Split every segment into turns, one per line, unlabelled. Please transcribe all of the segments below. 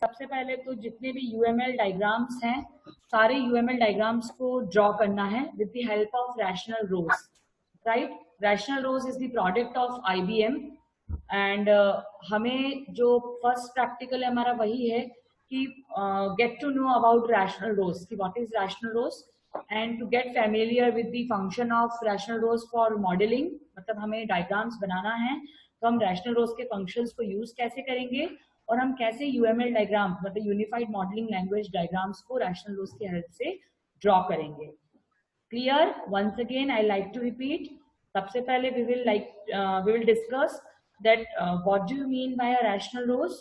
सबसे पहले तो जितने भी UML डायग्राम्स हैं, सारे UML डायग्राम्स को ड्रॉ करना है with the help of rational rose, right. Rational rose is the product of IBM and हमें जो फर्स्ट प्रैक्टिकल है हमारा वही है कि get to know about rational rose, कि what is rational rose and to get familiar with the function of rational rose for modelling. मतलब हमें डायग्राम्स बनाना है तो हम रैशनल रोज के फंक्शंस को यूज कैसे करेंगे और हम कैसे UML डायग्राम मतलब यूनिफाइड मॉडलिंग लैंग्वेज डायग्राम्स को रैशनल रोज की हेल्प से ड्रॉ करेंगे। Clear? Once again I like to repeat. सबसे पहले we will discuss that what do you mean by a rational rows,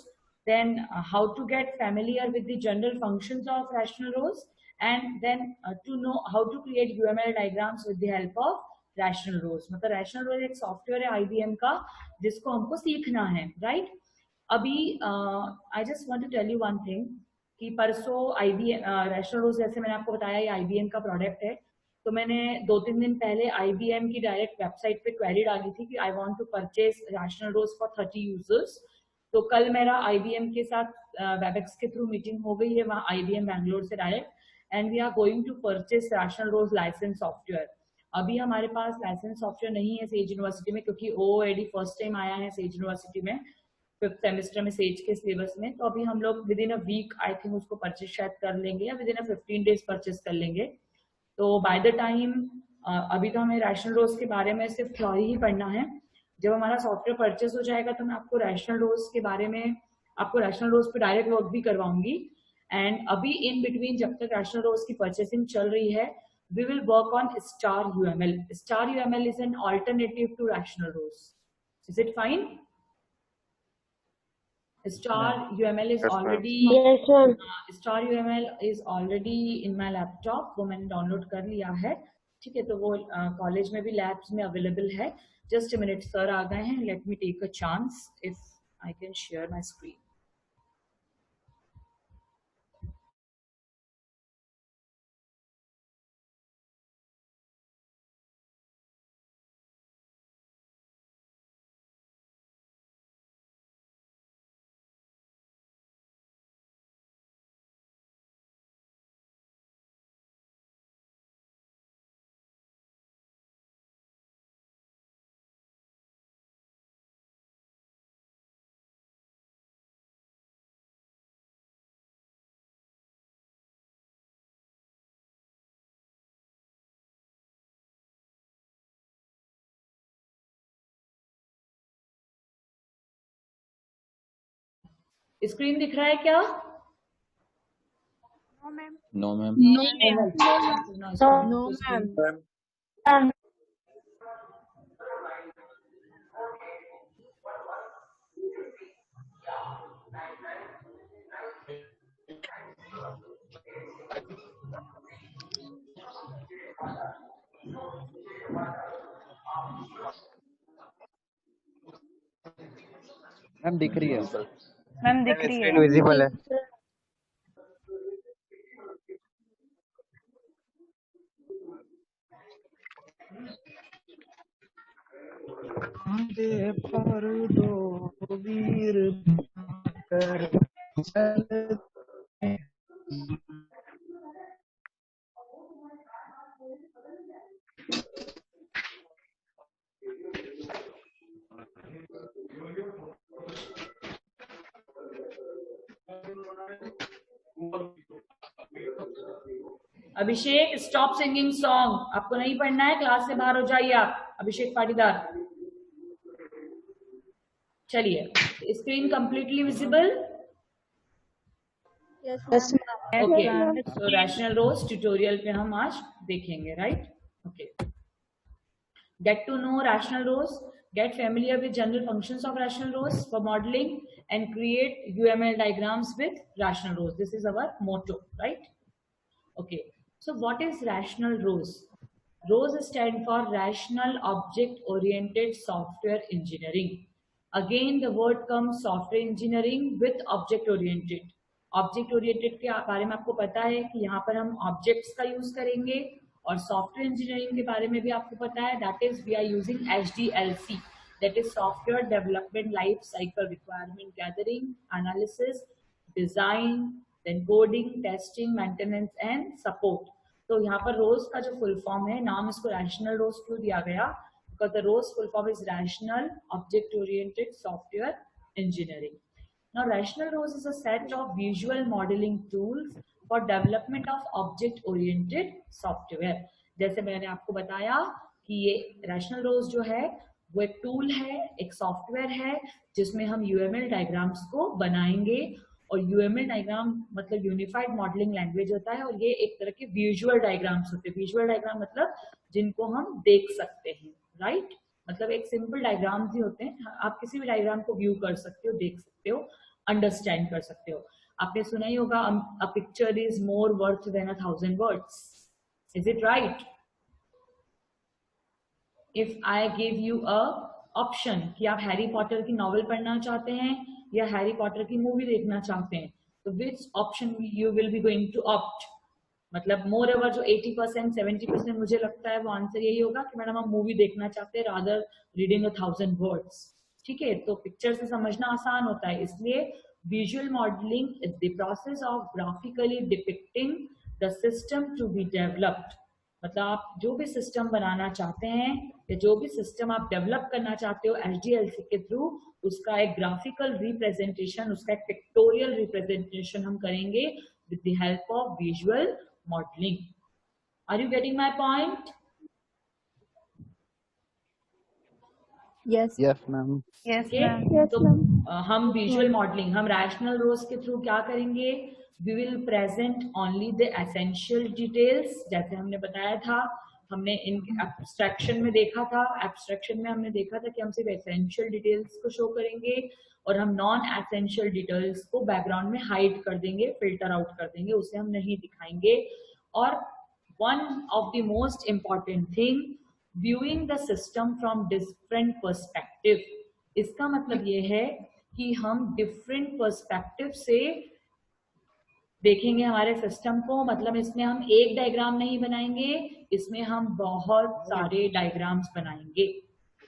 then how to get familiar with the general functions of rational rows, and then to know how to create UML diagrams with the help of rational rows। मतलब rational rows एक software है IBM का जिसको हमको सीखना है, right. अभी I just want to tell you one thing कि परसों IBM रैशनल रोज जैसे मैंने आपको बताया ये IBM का प्रोडक्ट है, तो मैंने 2-3 दिन पहले IBM की डायरेक्ट वेबसाइट पे क्वेरी डाली थी कि I want to purchase Rational rose for 30 users. तो कल मेरा IBM के साथ वेबएक्स के थ्रू मीटिंग हो गई है वहाँ IBM बैंगलोर से direct, and we are going to purchase Rational Rose licence software. अभी हमारे पास लाइसेंस सॉफ्टवेयर नहीं है सेज यूनिवर्सिटी में, क्योंकि OOAD फर्स्ट टाइम आया है सेज यूनिवर्सिटी में 5th सेमेस्टर में सेज के सिलेबस में। तो अभी हम लोग within a week I think उसको परचेज शायद कर लेंगे या within a 15 days purchase कर लेंगे। तो बाय द टाइम अभी तो हमें रैशनल रोज के बारे में सिर्फ थ्योरी ही पढ़ना है। जब हमारा सॉफ्टवेयर परचेस हो जाएगा तो मैं आपको रैशनल रोज के बारे में, आपको रैशनल रोज पे डायरेक्ट वर्क भी करवाऊंगी। एंड अभी इन बिटवीन जब तक रैशनल रोज की परचेसिंग चल रही है we will work on star UML। Star UML is an alternative to Rational rose. Is it fine? Star UML is already Star UML is already in my laptop, वो मैंने download कर लिया है, ठीक है। तो वो कॉलेज में भी लैब्स में अवेलेबल है। जस्ट अ मिनट, सर आ गए हैं, let me take a chance if I can share my screen. Screen दिख रहा है क्या?
No ma'am.
No ma'am.
No ma'am.
Ma'am दिख रही है?
मैम दिख रही है।
विजिबल है। पर दो वीर कर चल
अभिषेक स्टॉप सिंगिंग सॉन्ग, आपको नहीं पढ़ना है, क्लास से बाहर हो जाइए आप। अभिषेक पाटीदार, चलिए। Screen completely visible? ओके, तो रैशनल रोज ट्यूटोरियल पे हम आज देखेंगे, right. Okay, get to know rational rows, get familiar with general functions of rational rows for modeling, and create UML diagrams with rational rows. This is our motto, right? Okay, so what is rational rows? Rows stand for Rational Object Oriented Software Engineering. Again the word comes software engineering with object oriented. Object oriented के बारे में आपको पता है कि यहाँ पर हम ऑब्जेक्ट्स का यूज करेंगे, और सॉफ्टवेयर इंजीनियरिंग के बारे में भी आपको पता है, that is we are using HDLC, that is software development life cycle requirement gathering, analysis, design, then coding, testing, maintenance and support. तो यहाँ पर रोज का जो फुल फॉर्म है, नाम इसको रैशनल रोज क्यों दिया गया? Because the Rose full form is rational object oriented software engineering. Now, rational rows is a set of visual modeling tools for development of object-oriented software. जैसे मैंने आपको बताया कि ये rational rows जो है वो एक टूल है, एक सॉफ्टवेयर है जिसमें हम UML डायग्राम्स को बनाएंगे। और UML डायग्राम मतलब यूनिफाइड मॉडलिंग लैंग्वेज होता है, और ये एक तरह के विजुअल डायग्राम्स होते हैं। विजुअल डायग्राम मतलब जिनको हम देख सकते हैं, राइट? मतलब एक सिंपल डायग्राम ही होते हैं, आप किसी भी डायग्राम को व्यू कर सकते हो, देख सकते हो, अंडरस्टैंड कर सकते हो। आपने सुना ही होगा, a picture is more worth than 1,000 words. Is it right? If I give you a option कि आप हैरी पॉटर की नॉवेल पढ़ना चाहते हैं या हैरी पॉटर की मूवी देखना चाहते हैं, तो which option you will be going to opt? मतलब मोर ओवर जो 80% 70% मुझे लगता है वो आंसर यही होगा कि मैडम हम मूवी देखना चाहते हैं रादर रीडिंग 1,000 वर्ड्स। ठीक है, तो पिक्चर से समझना आसान होता है, इसलिए visual modelling is the process of graphically depicting the system to be developed. मतलब आप जो भी सिस्टम बनाना चाहते हैं या जो भी सिस्टम आप डेवलप करना चाहते हो HDLC के थ्रू, उसका एक ग्राफिकल रिप्रेजेंटेशन, उसका एक पिक्टोरियल रिप्रेजेंटेशन हम करेंगे with the help of visual modelling. Are you getting my point?
Yes.
Yes, ma'am.
Yes,
Okay,
ma'am.
Yes,
तो
ma'am.
हम विजुअल मॉडलिंग, हम रैशनल रोज के थ्रू क्या करेंगे? We will present only the essential details. जैसे हमने बताया था, हमने इन एब्स्ट्रैक्शन में देखा था, एब्स्ट्रैक्शन में हमने देखा था कि हम सिर्फ एसेंशियल डिटेल्स को शो करेंगे और हम नॉन एसेंशियल डिटेल्स को बैकग्राउंड में हाइड कर देंगे, फिल्टर आउट कर देंगे, उसे हम नहीं दिखाएंगे। और one of the most important thing, viewing the system from different perspective. इसका मतलब ये है कि हम डिफरेंट पर्सपेक्टिव से देखेंगे हमारे सिस्टम को। मतलब इसमें हम एक डायग्राम नहीं बनाएंगे, इसमें हम बहुत सारे डायग्राम्स बनाएंगे।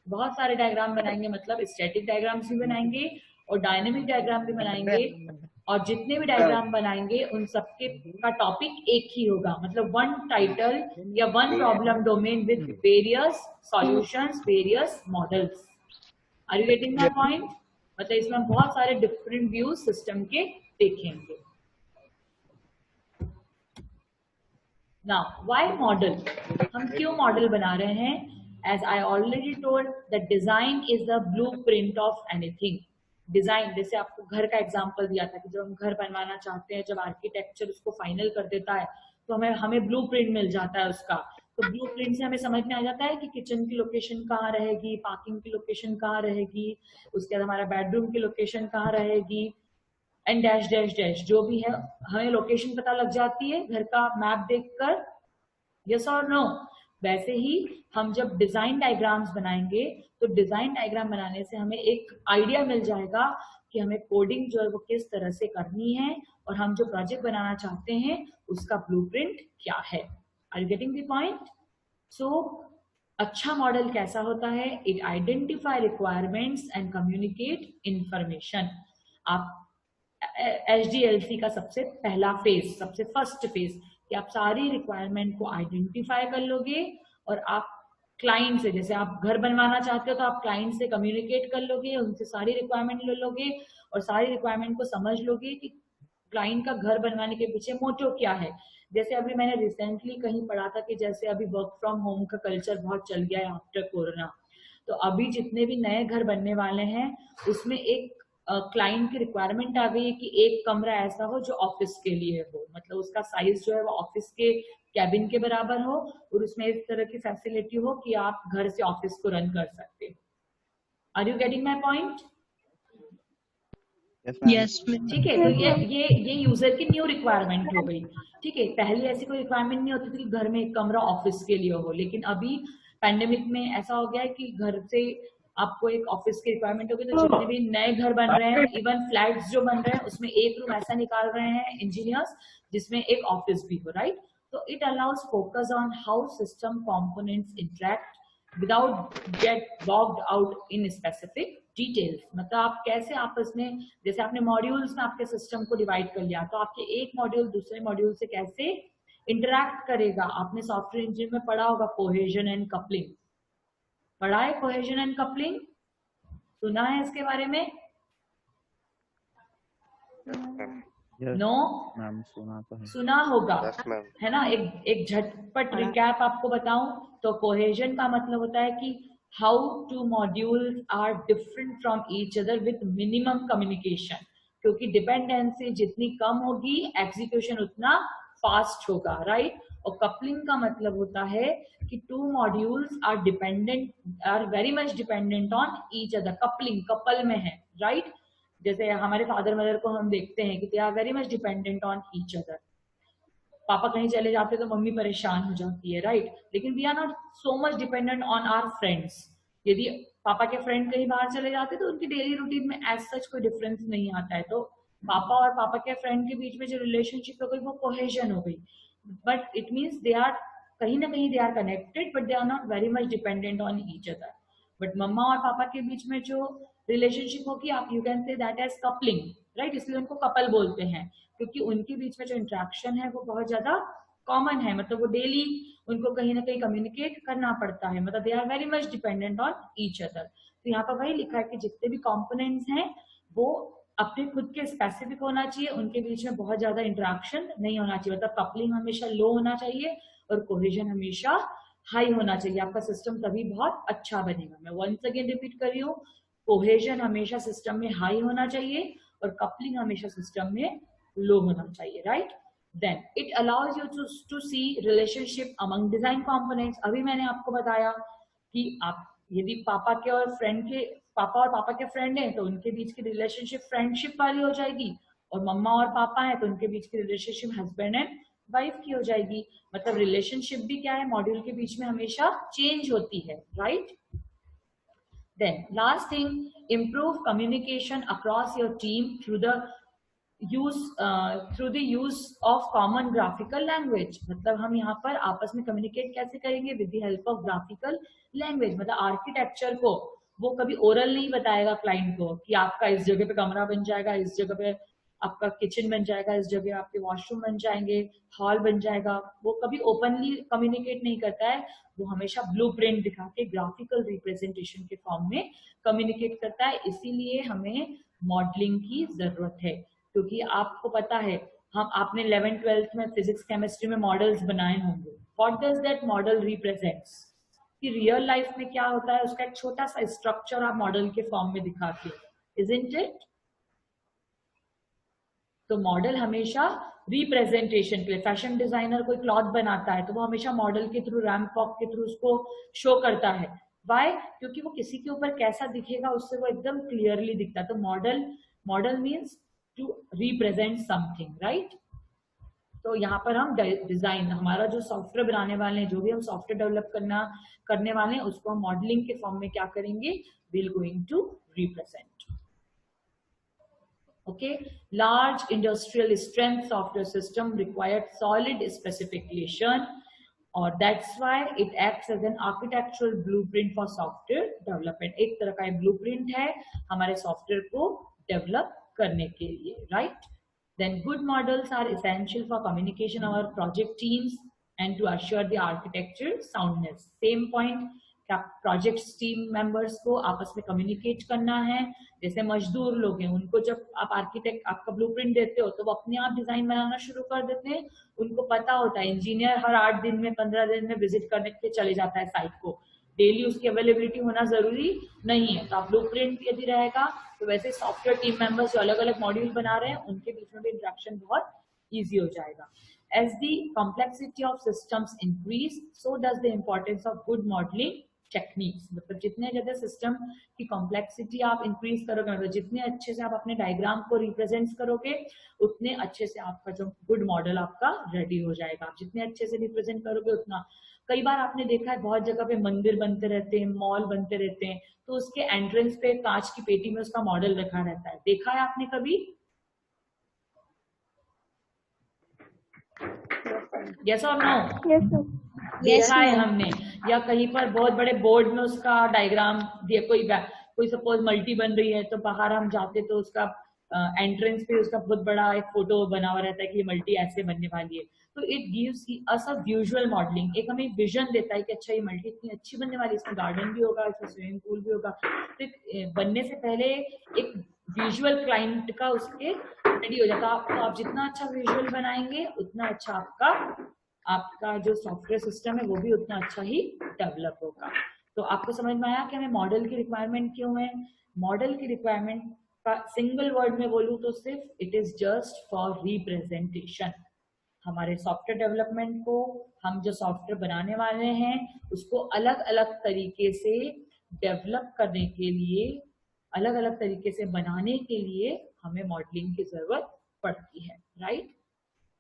बहुत सारे डायग्राम बनाएंगे मतलब स्टैटिक डायग्राम्स भी बनाएंगे और डायनेमिक डायग्राम भी बनाएंगे। और जितने भी डायग्राम बनाएंगे उन सबके का टॉपिक एक ही होगा, मतलब वन टाइटल या one problem domain with various solutions, various models. Are you getting my point? मतलब इसमें हम बहुत सारे डिफरेंट व्यूज सिस्टम के देखेंगे। Now why model? हम क्यों मॉडल बना रहे हैं? As I already told, the design is the blueprint of anything. Design, जैसे आपको घर का एग्जांपल दिया था कि जब हम घर बनवाना चाहते हैं, जब आर्किटेक्चर उसको फाइनल कर देता है तो हमें ब्लूप्रिंट मिल जाता है उसका। तो ब्लूप्रिंट से हमें समझ में आ जाता है कि किचन की लोकेशन कहाँ रहेगी, पार्किंग की लोकेशन कहाँ रहेगी, उसके बाद हमारा बेडरूम की लोकेशन कहाँ रहेगी, एंड डैश डैश डैश जो भी है, हमें लोकेशन पता लग जाती है घर का मैप देखकर। यस और नो? वैसे ही हम जब डिजाइन डायग्राम्स बनाएंगे तो डिजाइन डायग्राम बनाने से हमें एक आइडिया मिल जाएगा कि हमें कोडिंग जो है वो किस तरह से करनी है और हम जो प्रोजेक्ट बनाना चाहते हैं उसका ब्लूप्रिंट क्या है। Are you getting the point? So अच्छा मॉडल कैसा होता है? It identify requirements and communicate information. आप HDLC का सबसे पहला फेज, सबसे फर्स्ट फेज, कि आप सारी रिक्वायरमेंट को आइडेंटिफाई कर लोगे और आप क्लाइंट से, जैसे आप घर बनवाना चाहते हो तो आप क्लाइंट से कम्युनिकेट कर लोगे, उनसे सारी रिक्वायरमेंट ले लोगे और सारी रिक्वायरमेंट को समझ लोगे कि क्लाइंट का घर बनवाने के पीछे मोटिव क्या है। जैसे अभी मैंने रिसेंटली कहीं पढ़ा था कि जैसे अभी वर्क फ्रॉम होम का कल्चर बहुत चल गया है आफ्टर कोरोना, तो अभी जितने भी नए घर बनने वाले हैं उसमें एक क्लाइंट की रिक्वायरमेंट आ गई है कि एक कमरा ऐसा हो जो ऑफिस के लिए हो, मतलब उसका साइज जो है वो ऑफिस के कैबिन के बराबर हो और उसमें इस तरह की फैसिलिटी हो कि आप घर से ऑफिस को रन कर सकते हो। Are you getting my point?
Yes, ma'am.
ठीक है, तो ये यूजर की न्यू रिक्वायरमेंट हो गई। ठीक है, पहले ऐसी कोई रिक्वायरमेंट नहीं होती थी कि घर में एक कमरा ऑफिस के लिए हो, लेकिन अभी पैंडेमिक में ऐसा हो गया है कि घर से आपको एक ऑफिस की रिक्वायरमेंट होगी। तो जितने भी नए घर बन रहे हैं, इवन फ्लैट्स जो बन रहे हैं, उसमें एक रूम ऐसा निकाल रहे हैं इंजीनियर्स जिसमें एक ऑफिस भी हो, राइट? तो it allows focus on how system components interact without get bogged out in specific details, मतलब आप कैसे आपस में, जैसे आपने मॉड्यूल्स में आपके सिस्टम को डिवाइड कर लिया, तो आपके एक मॉड्यूल दूसरे मॉड्यूल से कैसे इंटरैक्ट करेगा। आपने सॉफ्टवेयर इंजीनियरिंग में पढ़ा होगा कोहेजन एंड कपलिंग, पढ़ा है कोहेजन एंड कपलिंग, सुना है इसके बारे में? नो
मैम सुना तो है।
सुना होगा,
Yes, ma'am.
है ना। एक झटपट रिकैप आपको बताऊं तो कोहेजन का मतलब होता है कि how two modules are different from each other with minimum communication, क्योंकि डिपेंडेंसी जितनी कम होगी एग्जीक्यूशन उतना फास्ट होगा, राइट। और कपलिंग का मतलब होता है कि two modules are dependent, are very much dependent on each other, coupling couple में है, राइट। जैसे हमारे फादर मदर को हम देखते हैं कि they are very much dependent on each other. पापा कहीं चले जाते तो मम्मी परेशान हो जाती है, राइट। लेकिन we are not so much dependent on our friends. यदि पापा के फ्रेंड कहीं बाहर चले जाते तो उनकी डेली रूटीन में एज सच कोई डिफरेंस नहीं आता है। तो पापा और पापा के फ्रेंड के बीच में जो रिलेशनशिप हो गई वो कोहेजन हो गई, but it means they are कहीं ना कहीं they are connected, but they are not very much dependent on each other. But मम्मा और पापा के बीच में जो रिलेशनशिप होगी, आप you can say that as coupling, right. इसलिए उनको कपल बोलते हैं, क्योंकि उनके बीच में जो इंटरेक्शन है वो बहुत ज्यादा कॉमन है, मतलब वो डेली उनको कहीं ना कहीं कम्युनिकेट करना पड़ता है, मतलब they are very much dependent on each other. तो यहाँ पर वही लिखा है कि जितने भी कंपोनेंट्स हैं वो अपने खुद के स्पेसिफिक होना चाहिए, उनके बीच में बहुत ज्यादा इंटरेक्शन नहीं होना चाहिए, मतलब कपलिंग हमेशा लो होना चाहिए और कोहेजन हमेशा हाई होना चाहिए। आपका सिस्टम तभी बहुत अच्छा बनेगा। मैं वंस अगेन रिपीट कर रही हूँ, कोहेजन हमेशा सिस्टम में हाई होना चाहिए और कपलिंग हमेशा सिस्टम में लो होना चाहिए, right. Then it allows you to see relationship among design components. अभी मैंने आपको बताया कि आप यदि पापा और पापा के फ्रेंड हैं तो उनके बीच की रिलेशनशिप फ्रेंडशिप वाली हो जाएगी, और मम्मा और पापा हैं तो उनके बीच की रिलेशनशिप हस्बैंड एंड वाइफ की हो जाएगी। मतलब रिलेशनशिप भी क्या है, मॉड्यूल के बीच में हमेशा चेंज होती है, right. Then last thing, improve communication across your team through the use of common graphical language। मतलब हम यहाँ पर आपस में कम्युनिकेट कैसे करेंगे, with the help of graphical language. मतलब आर्किटेक्चर को वो कभी ओरल नहीं बताएगा क्लाइंट को कि आपका इस जगह पे कमरा बन जाएगा, इस जगह पे आपका किचन बन जाएगा, इस जगह आपके वॉशरूम बन जाएंगे, हॉल बन जाएगा। वो कभी ओपनली कम्युनिकेट नहीं करता है, वो हमेशा ब्लूप्रिंट दिखा के ग्राफिकल रिप्रेजेंटेशन के फॉर्म में कम्युनिकेट करता है। इसीलिए हमें मॉडलिंग की जरूरत है, क्योंकि आपको पता है आपने 11th 12th में फिजिक्स केमिस्ट्री में मॉडल्स बनाए होंगे। What does that model represents, कि रियल लाइफ में क्या होता है उसका एक छोटा सा स्ट्रक्चर आप मॉडल के फॉर्म में दिखाते हो, इजंट इट। तो मॉडल हमेशा रिप्रेजेंटेशन के लिए, फैशन डिजाइनर कोई क्लॉथ बनाता है तो वो हमेशा मॉडल के थ्रू, रैम्प वॉक के थ्रू उसको शो करता है। वाई? क्योंकि वो किसी के ऊपर कैसा दिखेगा उससे वो एकदम क्लियरली दिखता है। तो model means to represent something, right. तो यहाँ पर हम डिजाइन, हमारा जो सॉफ्टवेयर बनाने वाले हैं, जो भी हम सॉफ्टवेयर डेवलप करने वाले हैं, उसको हम मॉडलिंग के फॉर्म में क्या करेंगे, will going to represent. Okay, large industrial strength software system required solid specification, or that's why it acts as an architectural blueprint for software development। एक तरह का blueprint है हमारे सॉफ्टवेयर को डेवलप करने के लिए, right। Then good models are essential for communication of our project teams and to assure the architecture soundness। Same point, project team members को आपस में कम्युनिकेट करना है। जैसे मजदूर लोग हैं, उनको जब आप आर्किटेक्ट आपका ब्लूप्रिंट देते हो तो वो अपने आप डिजाइन बनाना शुरू कर देते हैं। उनको पता होता है इंजीनियर हर 8 दिन में 15 दिन में विजिट करने के चले जाता है साइट को, डेली उसकी अवेलेबिलिटी होना जरूरी नहीं है। तो आप ब्लूप्रिंट यदि रहेगा तो वैसे सॉफ्टवेयर टीम मेंबर्स जो अलग अलग मॉड्यूल बना रहे हैं उनके बीच में भी इंटरेक्शन बहुत ईजी हो जाएगा। As the complexity of systems increase, so does the importance of good modeling techniques. मतलब जितने ज्यादा सिस्टम की कॉम्प्लेक्सिटी आप इंक्रीज करोगे, मतलब जितने अच्छे से आप अपने डायग्राम को रिप्रेजेंट करोगे उतने अच्छे से आपका जो गुड मॉडल आपका रेडी हो जाएगा। आप जितने अच्छे से रिप्रेजेंट करोगे उतना, कई बार आपने देखा है बहुत जगह पे मंदिर बनते रहते हैं, मॉल बनते रहते हैं, तो उसके एंट्रेंस पे कांच की पेटी में उसका मॉडल रखा रहता है। देखा है आपने कभी? यस और नो?
Yes, sir.
देखा है हमने, या कहीं पर बहुत बड़े बोर्ड में उसका डायग्राम दिया, कोई कोई सपोज मल्टी बन रही है तो बाहर हम जाते तो उसका एंट्रेंस पे उसका बहुत बड़ा एक फोटो बना हुआ रहता है कि ये मल्टी ऐसे बनने वाली है। तो it gives us a visual modelling, एक हमें विजन देता है कि अच्छा ये मल्टी इतनी अच्छी बनने वाली है, इसमें गार्डन भी होगा, इसमें स्विमिंग पूल भी होगा। तो बनने से पहले एक विजुअल क्लाइंट का उसके रेडी हो जाता है। तो आप जितना अच्छा विजुअल बनाएंगे उतना अच्छा आपका जो सॉफ्टवेयर सिस्टम है वो भी उतना अच्छा ही डेवलप होगा। तो आपको समझ में आया कि हमें मॉडल की रिक्वायरमेंट क्यों है? मॉडल की रिक्वायरमेंट का सिंगल वर्ड में बोलूं तो सिर्फ it is just for representation. हमारे सॉफ्टवेयर डेवलपमेंट को, हम जो सॉफ्टवेयर बनाने वाले हैं उसको अलग अलग तरीके से डेवलप करने के लिए, अलग अलग तरीके से बनाने के लिए हमें मॉडलिंग की जरूरत पड़ती है, राइट?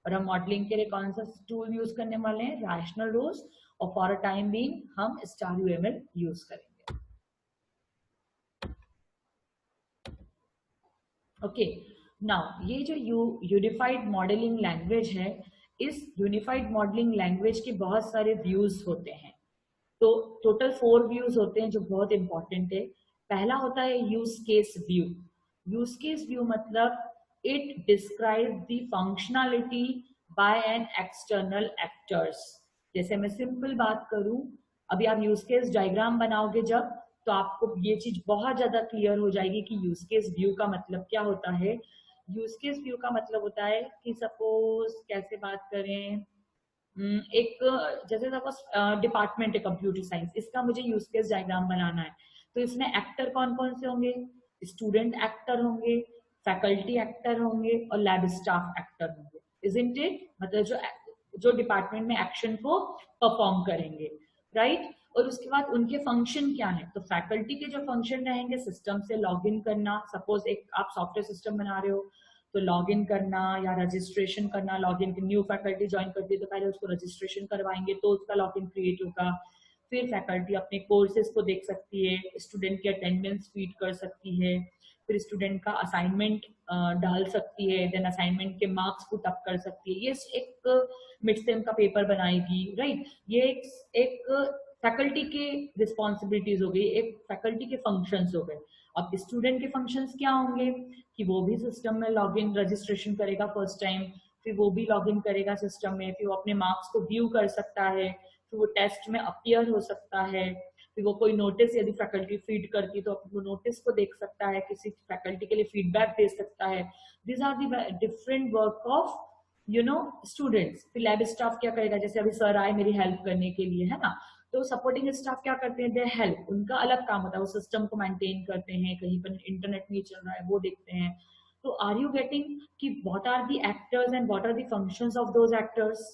और हम मॉडलिंग के लिए कौन सा टूल यूज करने वाले हैं? रैशनल रूल्स, और फॉर अ टाइम बीइंग हम स्टार यूएमएल यूज करेंगे। ओके, नाउ ये जो यूनिफाइड मॉडलिंग लैंग्वेज है, इस यूनिफाइड मॉडलिंग लैंग्वेज के बहुत सारे व्यूज होते हैं। तो टोटल 4 व्यूज होते हैं जो बहुत इंपॉर्टेंट है। पहला होता है use case view. Use case view मतलब it describe the functionality by an external actors. जैसे मैं सिंपल बात करूं, अभी आप यूज केस डायग्राम बनाओगे जब, तो आपको ये चीज बहुत ज्यादा क्लियर हो जाएगी कि यूज केस व्यू का मतलब क्या होता है। यूज केस व्यू का मतलब होता है कि सपोज कैसे बात करें, एक जैसे सपोज डिपार्टमेंट है कंप्यूटर साइंस, इसका मुझे यूज केस डायग्राम बनाना है। तो इसमें एक्टर कौन कौन से होंगे? स्टूडेंट एक्टर होंगे, फैकल्टी एक्टर होंगे और लैब स्टाफ एक्टर होंगे, इजंट इट? मतलब जो डिपार्टमेंट में एक्शन को परफॉर्म करेंगे, राइट? और उसके बाद उनके फंक्शन क्या है? तो फैकल्टी के जो फंक्शन रहेंगे, सिस्टम से लॉग इन करना। सपोज एक आप सॉफ्टवेयर सिस्टम बना रहे हो तो लॉग इन करना या रजिस्ट्रेशन करना। Log in, new faculty join करती है तो पहले उसको रजिस्ट्रेशन करवाएंगे तो उसका लॉग इन क्रिएट होगा। फिर फैकल्टी अपने कोर्सेज को देख सकती है, स्टूडेंट की अटेंडेंस फीड कर सकती है, फिर स्टूडेंट का असाइनमेंट डाल सकती है, देन असाइनमेंट के मार्क्स पुट अप कर सकती है, ये एक मिड सेम का पेपर बनाएगी, राइट? ये एक फैकल्टी के रिस्पॉन्सिबिलिटीज हो गई, एक फैकल्टी के फंक्शंस हो गए। अब स्टूडेंट के फंक्शंस क्या होंगे कि वो भी सिस्टम में लॉग इन रजिस्ट्रेशन करेगा फर्स्ट टाइम, फिर वो भी लॉग इन करेगा सिस्टम में, फिर वो अपने मार्क्स को व्यू कर सकता है, फिर वो टेस्ट में अपीयर हो सकता है, फिर वो कोई नोटिस यदि फैकल्टी फीड करती तो वो नोटिस को देख सकता है, किसी फैकल्टी के लिए फीडबैक दे सकता है। This are the different work of students. फिर लैब स्टाफ क्या करेगा? जैसे अभी सर आए मेरी हेल्प करने के लिए, है ना, तो सपोर्टिंग स्टाफ क्या करते हैं? दे हेल्प, उनका अलग काम होता है, वो सिस्टम को मेंटेन करते हैं, कहीं पर इंटरनेट नहीं चल रहा है वो देखते हैं। तो आर यू गेटिंग कि what are the actors and what are the functions of those actors?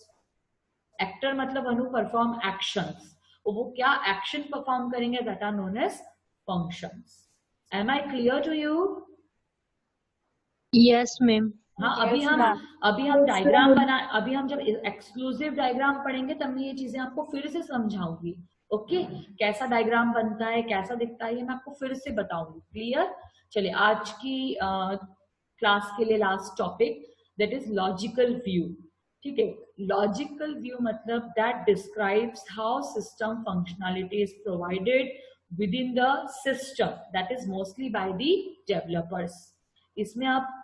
Actor मतलब अनु परफॉर्म एक्शंस, वो क्या एक्शन परफॉर्म करेंगे, that are known as functions. Am I clear to you?
Yes ma'am.
हाँ, अभी हम diagram अभी हम जब एक्सक्लूसिव डायग्राम पढ़ेंगे तब मैं ये चीजें आपको फिर से समझाऊंगी। ओके, कैसा डायग्राम बनता है, कैसा दिखता है, ये मैं आपको फिर से बताऊंगी। क्लियर? चलिए, आज की क्लास के लिए last topic, that is logical view. ठीक है, लॉजिकल व्यू मतलब that describes how system functionality is provided with in the system, that is mostly by the developers. इसमें आप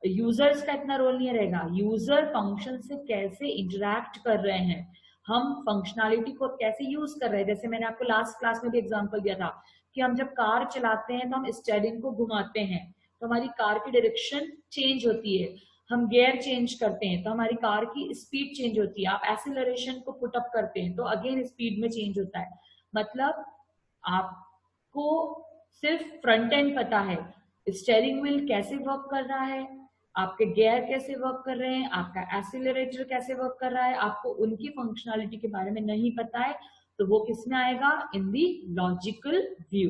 यूजर्स का इतना रोल नहीं रहेगा, यूजर फंक्शन से कैसे इंटरैक्ट कर रहे हैं, हम फंक्शनैलिटी को कैसे यूज कर रहे हैं। जैसे मैंने आपको लास्ट क्लास में भी एग्जांपल दिया था कि हम जब कार चलाते हैं तो हम स्टीयरिंग को घुमाते हैं तो हमारी कार की डायरेक्शन चेंज होती है, हम गियर चेंज करते हैं तो हमारी कार की स्पीड चेंज होती है, आप एक्सीलरेशन को पुट अप करते हैं तो अगेन स्पीड में चेंज होता है। मतलब आपको सिर्फ फ्रंट एंड पता है, स्टीयरिंग व्हील कैसे वर्क कर रहा है, आपके गियर कैसे वर्क कर रहे हैं, आपका एक्सीलरेटर कैसे वर्क कर रहा है, आपको उनकी फंक्शनैलिटी के बारे में नहीं पता है, तो वो किसमें आएगा? In the logical view.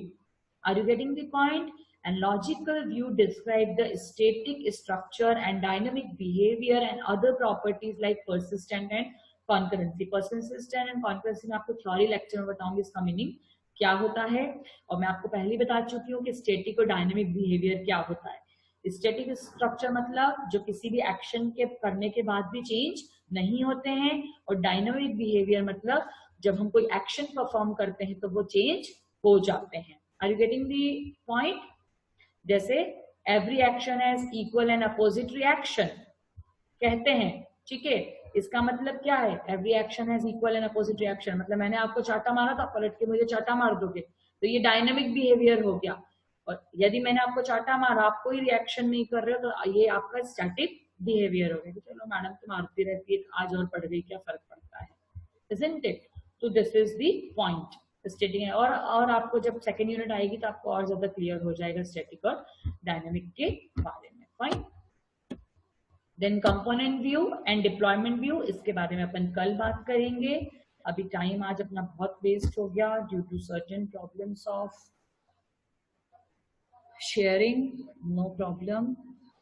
Are you getting the point? And logical view describe the static structure and dynamic behavior and other properties like persistent and concurrency. Persistent and concurrency मैं आपको थ्योरी लेक्चर में बताऊंगी इसका meaning क्या होता है, और मैं आपको पहले ही बता चुकी हूँ कि स्टेटिक और डायनेमिक बिहेवियर क्या होता है। स्टेटिक स्ट्रक्चर मतलब जो किसी भी एक्शन के करने के बाद भी चेंज नहीं होते हैं, और डायनेमिक बिहेवियर मतलब जब हम कोई एक्शन परफॉर्म करते हैं तो वो चेंज हो जाते हैं। Are you getting the point? जैसे every action has equal and opposite reaction कहते हैं, ठीक है। इसका मतलब क्या है? Every action has equal and opposite reaction, मतलब मैंने आपको चाटा मारा तो आप पलट के मुझे चाटा मार दोगे, तो ये डायनेमिक बिहेवियर हो गया। और यदि मैंने आपको चाटा मारा, आप कोई रिएक्शन नहीं कर रहे हो, तो ये आपका स्टैटिक बिहेवियर हो गया कि चलो मैडम तो मारती रहती है, आज और पढ़ गई, क्या फर्क पड़ता है, isn't it? So this is the point static है। और आपको जब सेकेंड यूनिट आएगी तो आपको और ज्यादा क्लियर हो जाएगा स्टैटिक और डायनेमिक के बारे में। Fine. Then component view and deployment view, इसके बारे में अपन कल बात करेंगे। अभी टाइम आज अपना बहुत वेस्ट हो गया due to certain problems of sharing. No problem.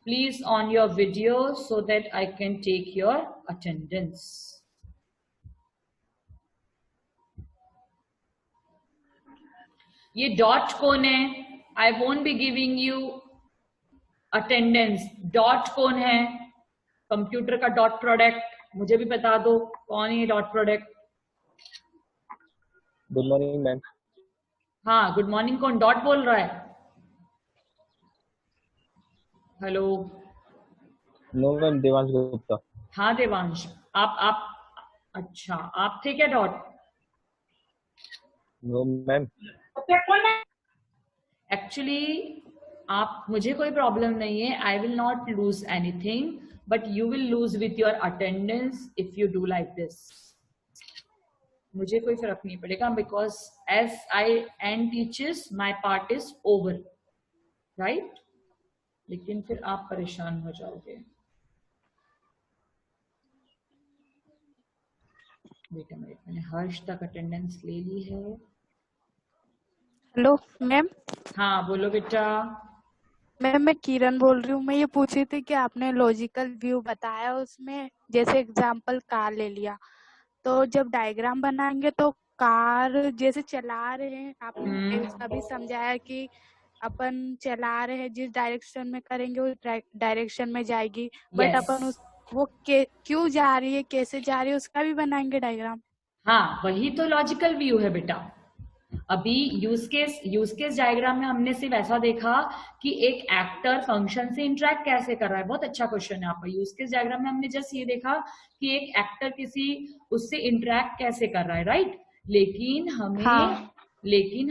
Please on your video so that I can take your attendance. ये डॉट कौन है? I won't be giving you attendance. Dot कौन है? कंप्यूटर का डॉट प्रोडक्ट, मुझे भी बता दो कौन है dot product?
Good morning ma'am.
हाँ, गुड मॉर्निंग कौन डॉट बोल रहा है? Hello.
No ma'am, Devansh Gupta.
हाँ देवांश, आप अच्छा, आप थे क्या डॉट?
No ma'am.
एक्चुअली आप, मुझे कोई प्रॉब्लम नहीं है, I will not lose anything, but you will lose with your attendance if you do like this. मुझे कोई फर्क नहीं पड़ेगा, because as I and teachers my part is over, right? लेकिन फिर आप परेशान हो जाओगे। बेटा मैंने हर्ष तक अटेंडेंस ले ली है।
Hello ma'am.
हाँ बोलो बेटा।
मैम मैं किरण बोल रही हूँ। मैं ये पूछ रही थी कि आपने लॉजिकल व्यू बताया, उसमें जैसे एग्जांपल कार ले लिया, तो जब डायग्राम बनाएंगे तो कार जैसे चला रहे हैं, आपने अभी समझाया कि अपन चला रहे हैं, जिस डायरेक्शन में करेंगे उस डायरेक्शन में जाएगी, बट अपन वो क्यों जा रही है, कैसे जा रही है, उसका भी बनाएंगे डायग्राम।
हाँ, वही तो लॉजिकल व्यू है बेटा। अभी यूज केस डायग्राम में हमने सिर्फ ऐसा देखा कि एक एक्टर फंक्शन से इंटरेक्ट कैसे कर रहा है। बहुत अच्छा क्वेश्चन है आपका। यूज केस डायग्राम में हमने जस्ट ये देखा कि एक एक्टर किसी उससे इंटरेक्ट कैसे कर रहा है, राइट? लेकिन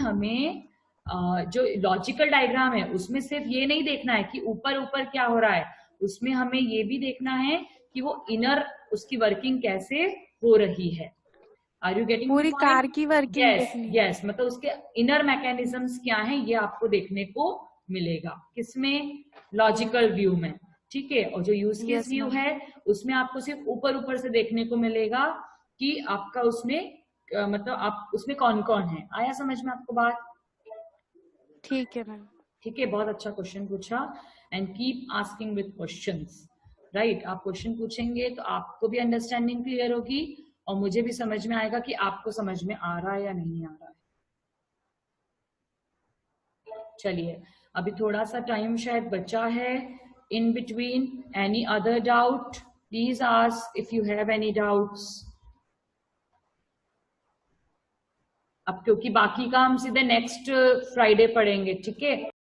हमें जो लॉजिकल डायग्राम है उसमें सिर्फ ये नहीं देखना है कि ऊपर ऊपर क्या हो रहा है, उसमें हमें ये भी देखना है कि वो इनर उसकी वर्किंग कैसे हो रही है। Are you getting?
पूरी कार की वर्किंग?
यस, मतलब उसके इनर मैकेनिज्म्स क्या हैं ये आपको देखने को मिलेगा। किसमें? लॉजिकल व्यू में, ठीक है। और जो यूज केस व्यू है उसमें आपको सिर्फ ऊपर ऊपर से देखने को मिलेगा कि आपका उसमें मतलब आप उसमें कौन कौन है। आया समझ में आपको बात?
ठीक है मैम।
ठीक है, बहुत अच्छा क्वेश्चन पूछा। And keep asking with questions, right? आप क्वेश्चन पूछेंगे तो आपको भी अंडरस्टैंडिंग क्लियर होगी और मुझे भी समझ में आएगा कि आपको समझ में आ रहा है या नहीं आ रहा है। चलिए, अभी थोड़ा सा टाइम शायद बचा है in between. Any other doubt? Please ask if you have any doubts. अब क्योंकि बाकी का हम सीधे नेक्स्ट फ्राइडे पढ़ेंगे, ठीक है?